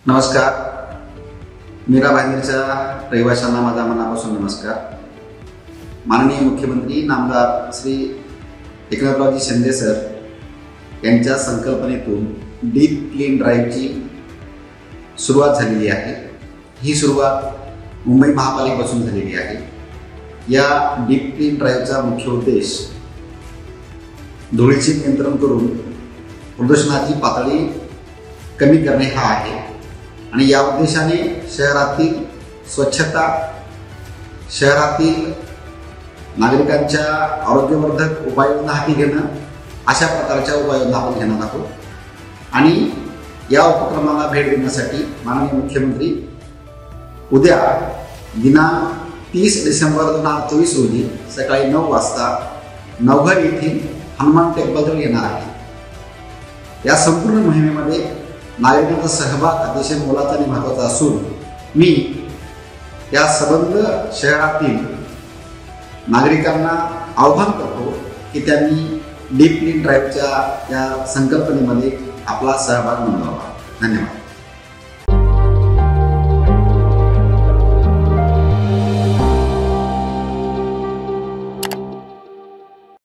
नमस्कार. मीरा भाईंदरच्या रहिवाशांना माझा मनापासून नमस्कार. माननीय मुख्यमंत्री नामदार श्री एकनाथरावजी शिंदे सर यांच्या संकल्पनेतून डीप क्लीन ड्राईव्हची सुरुवात झालेली आहे. ही सुरुवात मुंबई महापालिकेपासून झालेली आहे. या डीप क्लीन ड्राईव्हचा मुख्य उद्देश धुळीचे नियंत्रण करून प्रदूषणाची पातळी कमी करणे हा आहे आणि या उद्देशाने शहरातील स्वच्छता, शहरातील नागरिकांच्या आरोग्यवर्धक उपाययोजना हाती घेणं अशा प्रकारच्या उपाययोजना आपण घेणार आहोत. आणि या उपक्रमाला भेट देण्यासाठी माननीय मुख्यमंत्री उद्या दिनांक 30 डिसेंबर 2024 रोजी सकाळी 9 वाजता नवघर येथील हनुमान टेम्पलजवळ येणार आहे. या संपूर्ण मोहिमेमध्ये नागरिकांचा सहभाग अतिशय मोलाचा आणि महत्त्वाचा असून मी या संबंध शहरातील नागरिकांना आवाहन करतो की त्यांनी डीप क्लीन ड्राईव्हच्या या संकल्पनेमध्ये आपला सहभाग नोंदवावा. धन्यवाद.